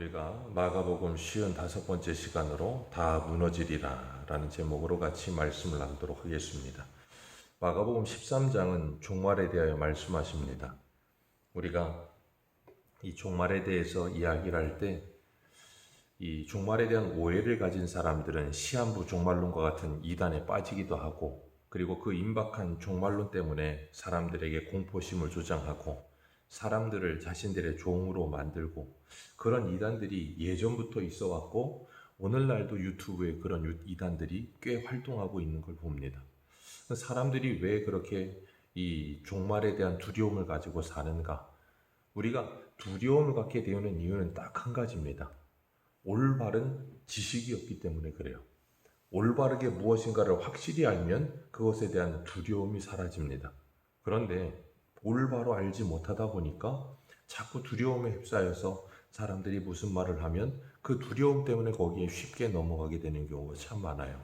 우리가 마가복음 55번째 시간으로 다 무너지리라 라는 제목으로 같이 말씀을 나누도록 하겠습니다. 마가복음 13장은 종말에 대하여 말씀하십니다. 우리가 이 종말에 대해서 이야기를 할 때 이 종말에 대한 오해를 가진 사람들은 시한부 종말론과 같은 이단에 빠지기도 하고, 그리고 그 임박한 종말론 때문에 사람들에게 공포심을 조장하고 사람들을 자신들의 종으로 만들고, 그런 이단들이 예전부터 있어 왔고 오늘날도 유튜브에 그런 이단들이 꽤 활동하고 있는 걸 봅니다. 사람들이 왜 그렇게 이 종말에 대한 두려움을 가지고 사는가? 우리가 두려움을 갖게 되는 이유는 딱 한 가지입니다. 올바른 지식이 없기 때문에 그래요. 올바르게 무엇인가를 확실히 알면 그것에 대한 두려움이 사라집니다. 그런데 올바로 알지 못하다 보니까 자꾸 두려움에 휩싸여서 사람들이 무슨 말을 하면 그 두려움 때문에 거기에 쉽게 넘어가게 되는 경우가 참 많아요.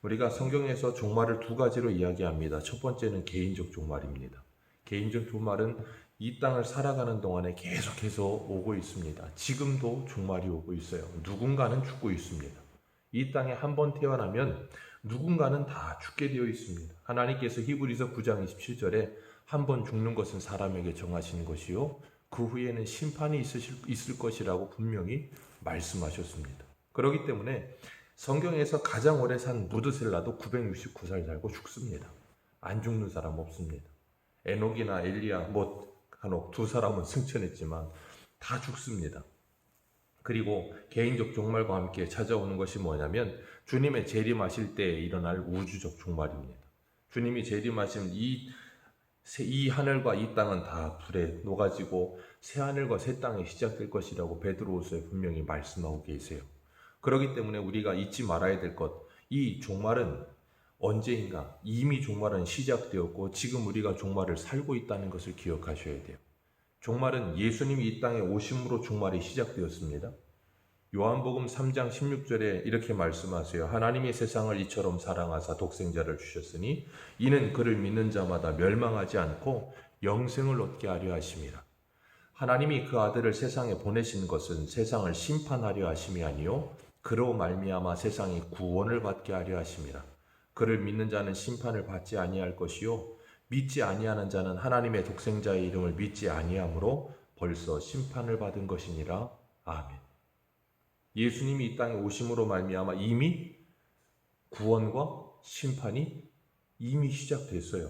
우리가 성경에서 종말을 두 가지로 이야기합니다. 첫 번째는 개인적 종말입니다. 개인적 종말은 이 땅을 살아가는 동안에 계속해서 오고 있습니다. 지금도 종말이 오고 있어요. 누군가는 죽고 있습니다. 이 땅에 한 번 태어나면 누군가는 다 죽게 되어 있습니다. 하나님께서 히브리서 9장 27절에 한 번 죽는 것은 사람에게 정하시는 것이요 그 후에는 심판이 있을 것이라고 분명히 말씀하셨습니다. 그렇기 때문에 성경에서 가장 오래 산 무드셀라도 969살 살고 죽습니다. 안 죽는 사람 없습니다. 에녹이나 엘리야, 한옥 두 사람은 승천했지만 다 죽습니다. 그리고 개인적 종말과 함께 찾아오는 것이 뭐냐면 주님의 재림하실 때 일어날 우주적 종말입니다. 주님이 재림하시면 이 하늘과 이 땅은 다 불에 녹아지고 새 하늘과 새 땅이 시작될 것이라고 베드로후서에 분명히 말씀하고 계세요. 그렇기 때문에 우리가 잊지 말아야 될 것, 이 종말은 언제인가 이미 종말은 시작되었고 지금 우리가 종말을 살고 있다는 것을 기억하셔야 돼요. 종말은 예수님이 이 땅에 오심으로 종말이 시작되었습니다. 요한복음 3장 16절에 이렇게 말씀하세요. 하나님이 세상을 이처럼 사랑하사 독생자를 주셨으니 이는 그를 믿는 자마다 멸망하지 않고 영생을 얻게 하려 하심이라. 하나님이 그 아들을 세상에 보내신 것은 세상을 심판하려 하심이 아니요 그로 말미암아 세상이 구원을 받게 하려 하심이라. 그를 믿는 자는 심판을 받지 아니할 것이요 믿지 아니하는 자는 하나님의 독생자의 이름을 믿지 아니하므로 벌써 심판을 받은 것이니라. 아멘. 예수님이 이 땅에 오심으로 말미암아 이미 구원과 심판이 이미 시작됐어요.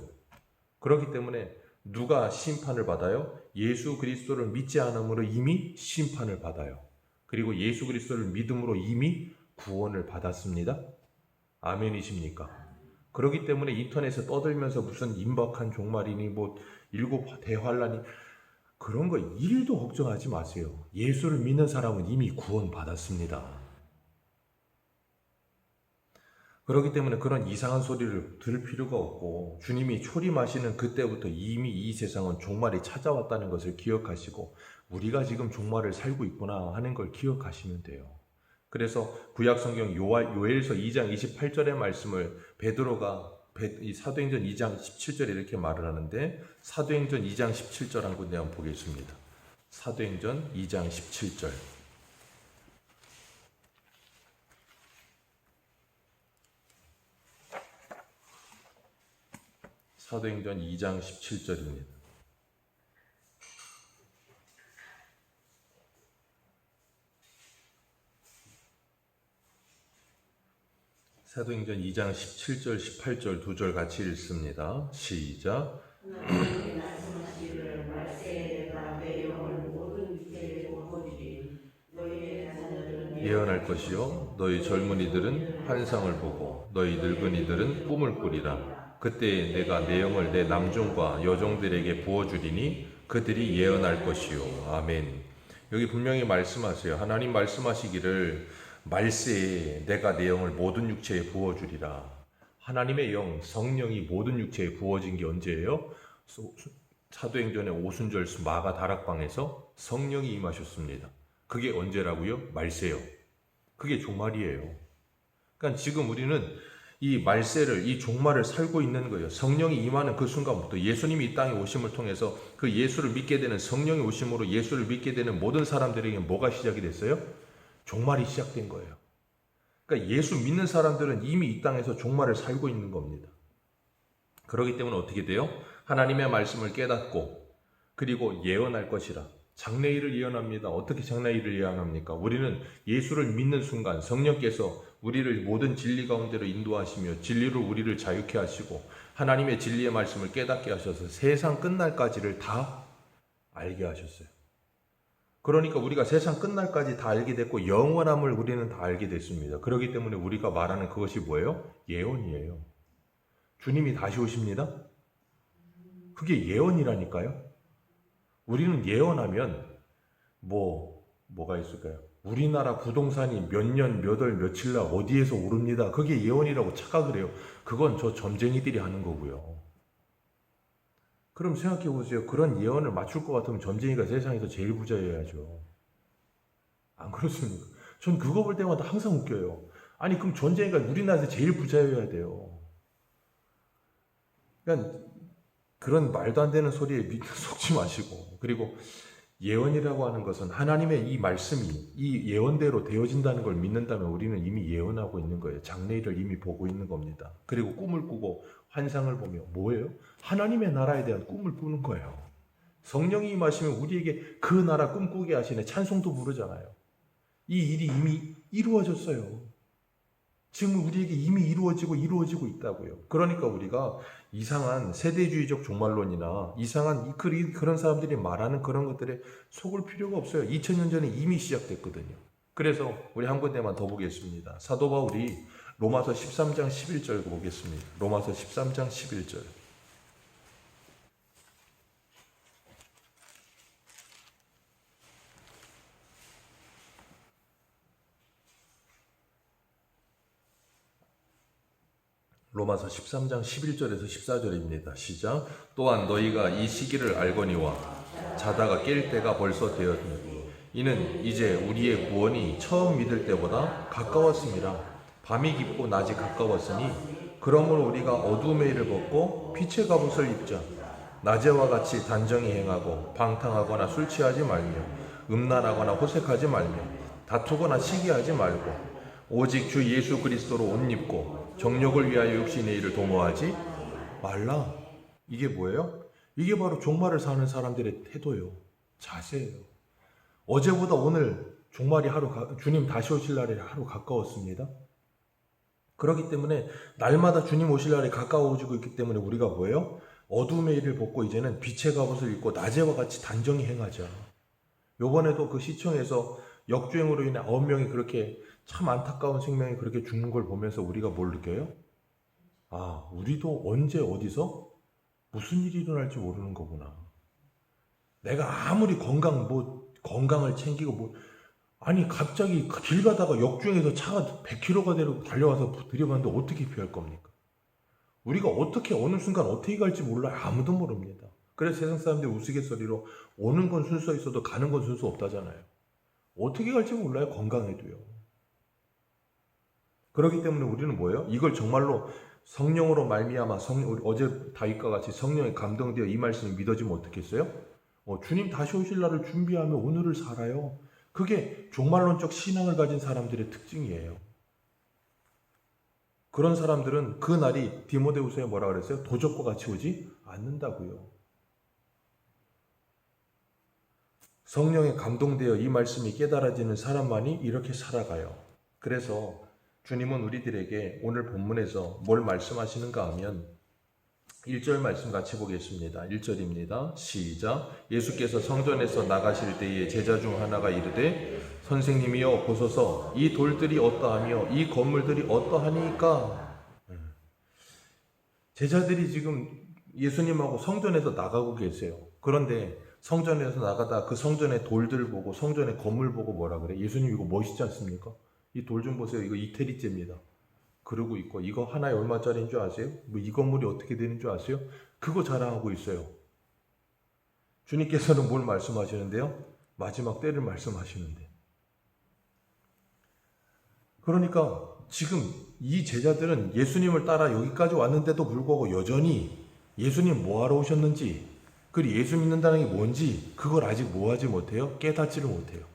그렇기 때문에 누가 심판을 받아요? 예수 그리스도를 믿지 않음으로 이미 심판을 받아요. 그리고 예수 그리스도를 믿음으로 이미 구원을 받았습니다. 아멘이십니까? 그렇기 때문에 인터넷에 떠들면서 무슨 임박한 종말이니 일곱 대환란이 그런 거 1도 걱정하지 마세요. 예수를 믿는 사람은 이미 구원 받았습니다. 그렇기 때문에 그런 이상한 소리를 들을 필요가 없고 주님이 초림하시는 그때부터 이미 이 세상은 종말이 찾아왔다는 것을 기억하시고 우리가 지금 종말을 살고 있구나 하는 걸 기억하시면 돼요. 그래서 구약성경 요엘서 2장 28절의 말씀을 베드로가 사도행전 2장 17절에 이렇게 말을 하는데 사도행전 2장 17절 한 군데 한번 보겠습니다. 사도행전 2장 17절. 사도행전 2장 17절입니다. 사도행전 2장 17절, 18절 두 절 같이 읽습니다. 시작. 하나님의 말씀하시기를 말세에 내가 내 영을 모든 육체에 부어주리. 너희의 자녀들은 예언할 것이요 너희 젊은이들은 환상을 보고 너희 늙은이들은 꿈을 꾸리라. 그때 내가 내 영을 내 남종과 여종들에게 부어주리니 그들이 예언할 것이요. 아멘. 여기 분명히 말씀하세요. 하나님 말씀하시기를 말세에 내가 내 영을 모든 육체에 부어주리라. 하나님의 영, 성령이 모든 육체에 부어진 게 언제예요? 사도행전의 오순절 마가 다락방에서 성령이 임하셨습니다. 그게 언제라고요? 말세요. 그게 종말이에요. 그러니까 지금 우리는 이 말세를, 이 종말을 살고 있는 거예요. 성령이 임하는 그 순간부터 예수님이 이 땅에 오심을 통해서 그 예수를 믿게 되는, 성령의 오심으로 예수를 믿게 되는 모든 사람들에게 뭐가 시작이 됐어요? 종말이 시작된 거예요. 그러니까 예수 믿는 사람들은 이미 이 땅에서 종말을 살고 있는 겁니다. 그렇기 때문에 어떻게 돼요? 하나님의 말씀을 깨닫고 그리고 예언할 것이라. 장래일을 예언합니다. 어떻게 장래일을 예언합니까? 우리는 예수를 믿는 순간 성령께서 우리를 모든 진리 가운데로 인도하시며 진리로 우리를 자유케 하시고 하나님의 진리의 말씀을 깨닫게 하셔서 세상 끝날까지를 다 알게 하셨어요. 그러니까 우리가 세상 끝날까지 다 알게 됐고 영원함을 우리는 다 알게 됐습니다. 그렇기 때문에 우리가 말하는 그것이 뭐예요? 예언이에요. 주님이 다시 오십니다. 그게 예언이라니까요. 우리는 예언하면 뭐가 있을까요? 우리나라 부동산이 몇 년, 몇 월, 며칠 날 어디에서 오릅니다. 그게 예언이라고 착각을 해요. 그건 저 점쟁이들이 하는 거고요. 그럼 생각해 보세요. 그런 예언을 맞출 것 같으면 점쟁이가 세상에서 제일 부자여야죠. 안 그렇습니까? 전 그거 볼 때마다 항상 웃겨요. 아니 그럼 점쟁이가 우리나라에서 제일 부자여야 돼요. 그러니까 그런 말도 안 되는 소리에 속지 마시고, 그리고 예언이라고 하는 것은 하나님의 이 말씀이 이 예언대로 되어진다는 걸 믿는다면 우리는 이미 예언하고 있는 거예요. 장래일을 이미 보고 있는 겁니다. 그리고 꿈을 꾸고 환상을 보며 뭐예요? 하나님의 나라에 대한 꿈을 꾸는 거예요. 성령이 임하시면 우리에게 그 나라 꿈꾸게 하시네. 찬송도 부르잖아요. 이 일이 이미 이루어졌어요. 지금 우리에게 이미 이루어지고 있다고요. 그러니까 우리가 이상한 세대주의적 종말론이나 이상한 그런 사람들이 말하는 그런 것들에 속을 필요가 없어요. 2000년 전에 이미 시작됐거든요. 그래서 우리 한 군데만 더 보겠습니다. 사도 바울이 로마서 13장 11절 보겠습니다. 로마서 13장 11절. 로마서 13장 11절에서 14절입니다. 시작. 또한 너희가 이 시기를 알거니와 자다가 깰 때가 벌써 되었니. 이는 이제 우리의 구원이 처음 믿을 때보다 가까웠습니다. 밤이 깊고 낮이 가까웠으니 그러므로 우리가 어두움의 일을 벗고 빛의 갑옷을 입자. 낮에와 같이 단정히 행하고 방탕하거나 술 취하지 말며 음란하거나 호색하지 말며 다투거나 시기하지 말고 오직 주 예수 그리스도로 옷 입고 정욕을 위하여 육신의 일을 도모하지 말라. 이게 뭐예요? 이게 바로 종말을 사는 사람들의 태도예요. 자세예요. 어제보다 오늘 종말이 주님 다시 오실 날이 하루 가까웠습니다. 그렇기 때문에 날마다 주님 오실 날이 가까워지고 있기 때문에 우리가 뭐예요? 어둠의 일을 벗고 이제는 빛의 갑옷을 입고 낮에와 같이 단정히 행하자. 요번에도 그 시청에서 역주행으로 인해 9명이 그렇게 참 안타까운 생명이 그렇게 죽는 걸 보면서 우리가 뭘 느껴요? 아, 우리도 언제 어디서 무슨 일이 일어날지 모르는 거구나. 내가 아무리 건강을 챙기고 아니 갑자기 길 가다가 역주행해서 차가 100km가 달려와서 들여봤는데 어떻게 피할 겁니까? 우리가 어떻게 어느 순간 어떻게 갈지 몰라요. 아무도 모릅니다. 그래서 세상 사람들이 우스갯소리로 오는 건 순서 있어도 가는 건 순서 없다잖아요. 어떻게 갈지 몰라요. 건강해도요. 그렇기 때문에 우리는 뭐예요? 이걸 정말로 성령으로 말미암아 어제 다윗과 같이 성령에 감동되어 이 말씀을 믿어지면 어떻겠어요? 주님 다시 오실 날을 준비하며 오늘을 살아요. 그게 종말론적 신앙을 가진 사람들의 특징이에요. 그런 사람들은 그 날이 디모데후서에 뭐라 그랬어요? 도적과 같이 오지 않는다고요. 성령에 감동되어 이 말씀이 깨달아지는 사람만이 이렇게 살아가요. 그래서 주님은 우리들에게 오늘 본문에서 뭘 말씀하시는가 하면 1절 말씀 같이 보겠습니다. 1절입니다. 시작. 예수께서 성전에서 나가실 때에 제자 중 하나가 이르되 선생님이여 보소서 이 돌들이 어떠하며 이 건물들이 어떠하니까. 제자들이 지금 예수님하고 성전에서 나가고 계세요. 그런데 성전에서 나가다 그 성전의 돌들 보고 성전의 건물 보고 뭐라 그래? 예수님 이거 멋있지 않습니까? 이 돌 좀 보세요. 이거 이태리째입니다. 그러고 있고 이거 하나에 얼마짜리인 줄 아세요? 이 건물이 어떻게 되는 줄 아세요? 그거 자랑하고 있어요. 주님께서는 뭘 말씀하시는데요? 마지막 때를 말씀하시는데. 그러니까 지금 이 제자들은 예수님을 따라 여기까지 왔는데도 불구하고 여전히 예수님 뭐하러 오셨는지, 그리고 예수 믿는다는 게 뭔지 그걸 아직 뭐하지 못해요? 깨닫지를 못해요.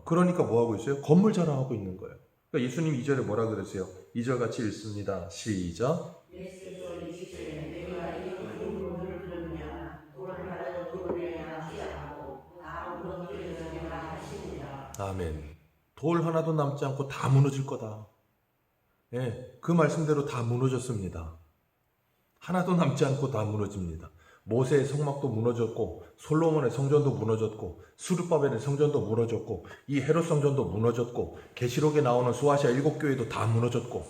그러니까 뭐하고 있어요? 건물 자랑하고 있는 거예요. 그러니까 예수님 2절에 뭐라 그러세요? 2절 같이 읽습니다. 시작. 예수께서 이르시되 내가 이 큰 돌을 들으냐 돌을 하여 돌내야 하지 않고 다 무너뜨려서 내가 하시니라. 아멘. 돌 하나도 남지 않고 다 무너질 거다. 예, 그 말씀대로 다 무너졌습니다. 하나도 남지 않고 다 무너집니다. 모세의 성막도 무너졌고, 솔로몬의 성전도 무너졌고, 스룹바벨의 성전도 무너졌고, 이 헤롯 성전도 무너졌고, 계시록에 나오는 소아시아 7교회도 다 무너졌고,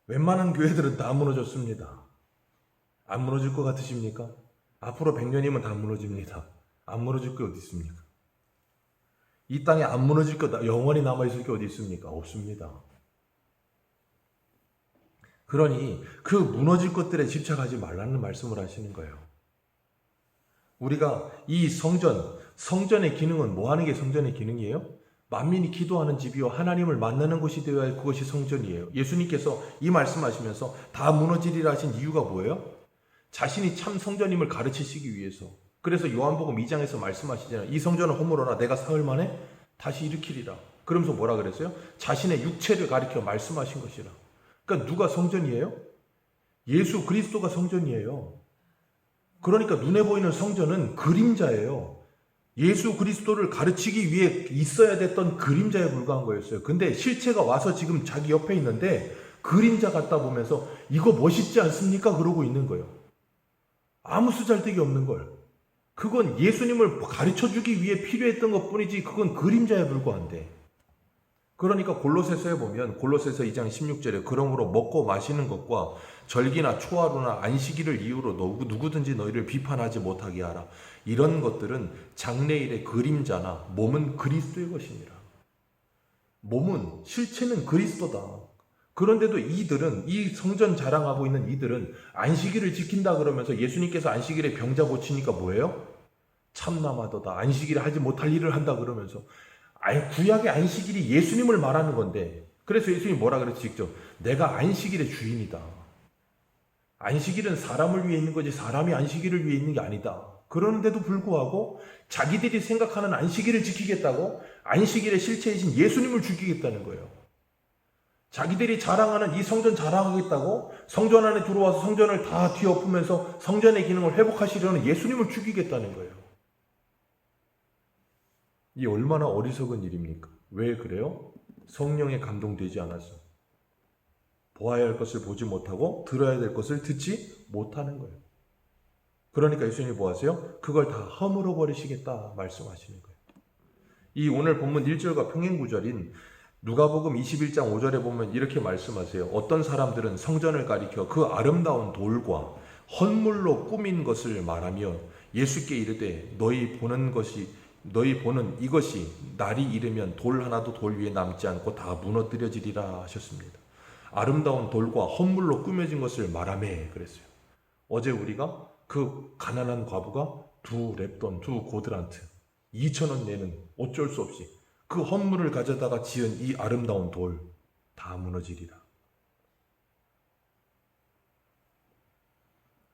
웬만한 교회들은 다 무너졌습니다. 안 무너질 것 같으십니까? 앞으로 100년이면 다 무너집니다. 안 무너질 게 어디 있습니까? 이 땅에 안 무너질 것, 영원히 남아있을 게 어디 있습니까? 없습니다. 그러니 그 무너질 것들에 집착하지 말라는 말씀을 하시는 거예요. 우리가 이 성전의 기능은 뭐 하는 게 성전의 기능이에요? 만민이 기도하는 집이요 하나님을 만나는 곳이 되어야 할 그것이 성전이에요. 예수님께서 이 말씀하시면서 다 무너지리라 하신 이유가 뭐예요? 자신이 참 성전임을 가르치시기 위해서. 그래서 요한복음 2장에서 말씀하시잖아요. 이 성전을 허물어라 내가 사흘 만에 다시 일으키리라. 그러면서 뭐라 그랬어요? 자신의 육체를 가리켜 말씀하신 것이라. 그러니까 누가 성전이에요? 예수 그리스도가 성전이에요. 그러니까 눈에 보이는 성전은 그림자예요. 예수 그리스도를 가르치기 위해 있어야 됐던 그림자에 불과한 거였어요. 근데 실체가 와서 지금 자기 옆에 있는데 그림자 같다 보면서 이거 멋있지 않습니까? 그러고 있는 거예요. 아무 쓰잘데기 없는 걸. 그건 예수님을 가르쳐주기 위해 필요했던 것뿐이지 그건 그림자에 불과한데. 그러니까 골로새서에 보면 골로새서 2장 16절에 그러므로 먹고 마시는 것과 절기나 초하루나 안식일을 이유로 누구든지 너희를 비판하지 못하게 하라. 이런 것들은 장래일의 그림자나 몸은 그리스도의 것이니라. 몸은 실체는 그리스도다. 그런데도 이들은 이 성전 자랑하고 있는 이들은 안식일을 지킨다 그러면서 예수님께서 안식일에 병자 고치니까 뭐예요? 참남하도다. 안식일에 하지 못할 일을 한다 그러면서 구약의 안식일이 예수님을 말하는 건데 그래서 예수님이 뭐라 그랬지 직접 내가 안식일의 주인이다. 안식일은 사람을 위해 있는 거지 사람이 안식일을 위해 있는 게 아니다. 그러는데도 불구하고 자기들이 생각하는 안식일을 지키겠다고 안식일의 실체이신 예수님을 죽이겠다는 거예요. 자기들이 자랑하는 이 성전 자랑하겠다고 성전 안에 들어와서 성전을 다 뒤엎으면서 성전의 기능을 회복하시려는 예수님을 죽이겠다는 거예요. 이 얼마나 어리석은 일입니까? 왜 그래요? 성령에 감동되지 않아서 보아야 할 것을 보지 못하고 들어야 될 것을 듣지 못하는 거예요. 그러니까 예수님이 뭐 하세요? 그걸 다 허물어 버리시겠다 말씀하시는 거예요. 이 오늘 본문 1절과 평행구절인 누가복음 21장 5절에 보면 이렇게 말씀하세요. 어떤 사람들은 성전을 가리켜 그 아름다운 돌과 헌물로 꾸민 것을 말하며 예수께 이르되 너희 보는 이것이 날이 이르면 돌 하나도 돌 위에 남지 않고 다 무너뜨려지리라 하셨습니다. 아름다운 돌과 헌물로 꾸며진 것을 말하매 그랬어요. 어제 우리가 그 가난한 과부가 두 고드란트 2,000원 내는 어쩔 수 없이 그 헌물을 가져다가 지은 이 아름다운 돌 다 무너지리라.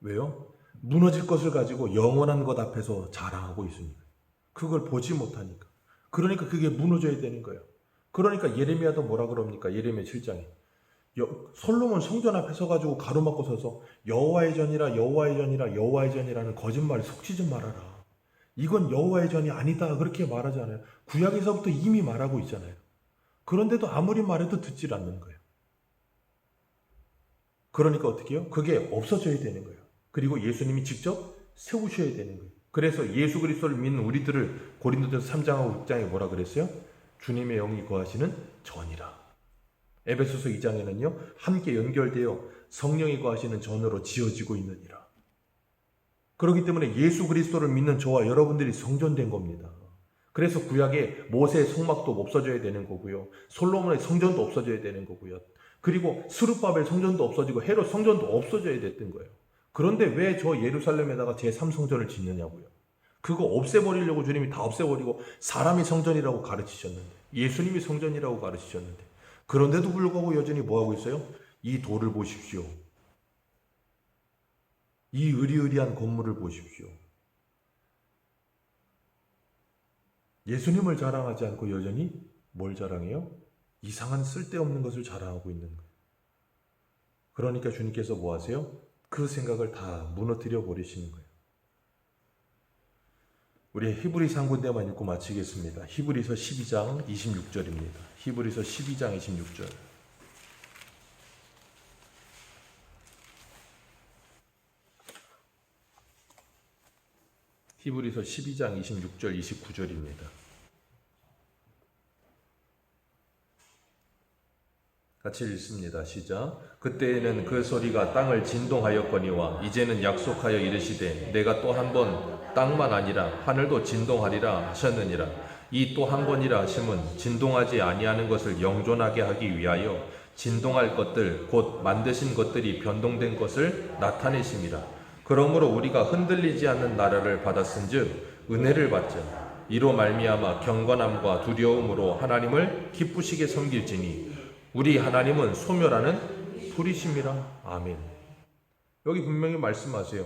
왜요? 무너질 것을 가지고 영원한 것 앞에서 자랑하고 있습니다. 그걸 보지 못하니까. 그러니까 그게 무너져야 되는 거예요. 그러니까 예레미야도 뭐라 그럽니까? 예레미야 7장에 솔로몬 성전 앞에 서가지고 가로막고 서서 여호와의 전이라 여호와의 전이라 여호와의 전이라는 거짓말을 속지 좀 말아라. 이건 여호와의 전이 아니다 그렇게 말하잖아요. 구약에서부터 이미 말하고 있잖아요. 그런데도 아무리 말해도 듣질 않는 거예요. 그러니까 어떻게 해요? 그게 없어져야 되는 거예요. 그리고 예수님이 직접 세우셔야 되는 거예요. 그래서 예수 그리스도를 믿는 우리들을 고린도전서 3장하고 6장에 뭐라 그랬어요? 주님의 영이 거하시는 전이라. 에베소서 2장에는요. 함께 연결되어 성령이 거하시는 전으로 지어지고 있느니라. 그렇기 때문에 예수 그리스도를 믿는 저와 여러분들이 성전된 겁니다. 그래서 구약에 모세의 성막도 없어져야 되는 거고요. 솔로몬의 성전도 없어져야 되는 거고요. 그리고 스룹바벨 성전도 없어지고 헤롯 성전도 없어져야 됐던 거예요. 그런데 왜 저 예루살렘에다가 제3성전을 짓느냐고요. 그거 없애버리려고 주님이 다 없애버리고 사람이 성전이라고 가르치셨는데 예수님이 성전이라고 가르치셨는데 그런데도 불구하고 여전히 뭐하고 있어요? 이 돌을 보십시오. 이 으리으리한 건물을 보십시오. 예수님을 자랑하지 않고 여전히 뭘 자랑해요? 이상한 쓸데없는 것을 자랑하고 있는 거예요. 그러니까 주님께서 뭐 하세요? 그 생각을 다 무너뜨려 버리시는 거예요. 우리 히브리서 한 군데만 읽고 마치겠습니다. 히브리서 12장 26절입니다. 히브리서 12장 26절. 히브리서 12장 26절 29절입니다. 같이 읽습니다. 시작. 그때에는 그 소리가 땅을 진동하였거니와 이제는 약속하여 이르시되 내가 또 한 번 땅만 아니라 하늘도 진동하리라 하셨느니라. 이 또 한 번이라 하심은 진동하지 아니하는 것을 영존하게 하기 위하여 진동할 것들 곧 만드신 것들이 변동된 것을 나타내심이라. 그러므로 우리가 흔들리지 않는 나라를 받았은즉 은혜를 받자. 이로 말미암아 경건함과 두려움으로 하나님을 기쁘시게 섬길지니 우리 하나님은 소멸하는 불이심이라. 아멘. 여기 분명히 말씀하세요.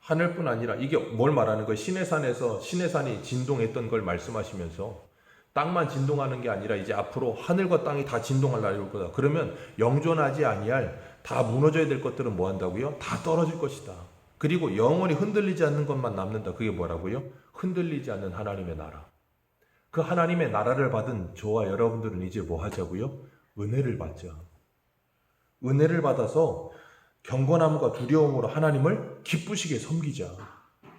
하늘뿐 아니라 이게 뭘 말하는 거예요? 시내산에서 시내산이 진동했던 걸 말씀하시면서 땅만 진동하는 게 아니라 이제 앞으로 하늘과 땅이 다 진동할 날이 올 거다. 그러면 영존하지 아니할 다 무너져야 될 것들은 뭐 한다고요? 다 떨어질 것이다. 그리고 영원히 흔들리지 않는 것만 남는다. 그게 뭐라고요? 흔들리지 않는 하나님의 나라. 그 하나님의 나라를 받은 저와 여러분들은 이제 뭐 하자고요? 은혜를 받자. 은혜를 받아서 경건함과 두려움으로 하나님을 기쁘시게 섬기자.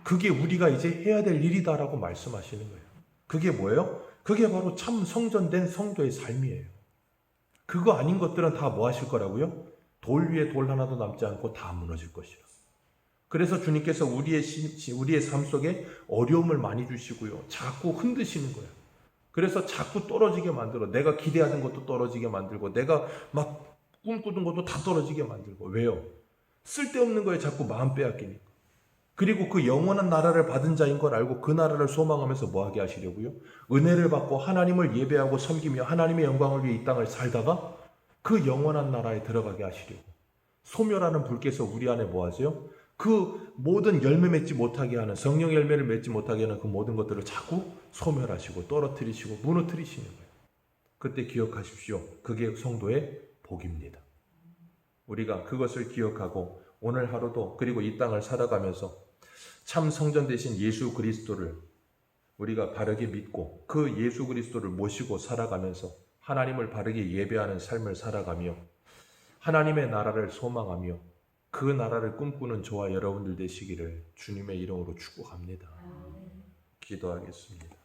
그게 우리가 이제 해야 될 일이다라고 말씀하시는 거예요. 그게 뭐예요? 그게 바로 참 성전된 성도의 삶이에요. 그거 아닌 것들은 다 뭐 하실 거라고요? 돌 위에 돌 하나도 남지 않고 다 무너질 것이라. 그래서 주님께서 우리의 삶 속에 어려움을 많이 주시고요. 자꾸 흔드시는 거예요. 그래서 자꾸 떨어지게 만들어. 내가 기대하는 것도 떨어지게 만들고 내가 막 꿈꾸던 것도 다 떨어지게 만들고. 왜요? 쓸데없는 거에 자꾸 마음 빼앗기니까. 그리고 그 영원한 나라를 받은 자인 걸 알고 그 나라를 소망하면서 뭐 하게 하시려고요? 은혜를 받고 하나님을 예배하고 섬기며 하나님의 영광을 위해 이 땅을 살다가 그 영원한 나라에 들어가게 하시려고. 소멸하는 불께서 우리 안에 뭐 하세요? 그 모든 열매 맺지 못하게 하는, 성령 열매를 맺지 못하게 하는 그 모든 것들을 자꾸 소멸하시고 떨어뜨리시고 무너뜨리시는 거예요. 그때 기억하십시오. 그게 성도의 복입니다. 우리가 그것을 기억하고 오늘 하루도 그리고 이 땅을 살아가면서 참 성전 되신 예수 그리스도를 우리가 바르게 믿고 그 예수 그리스도를 모시고 살아가면서 하나님을 바르게 예배하는 삶을 살아가며 하나님의 나라를 소망하며 그 나라를 꿈꾸는 저와 여러분들 되시기를 주님의 이름으로 축복합니다. 기도하겠습니다.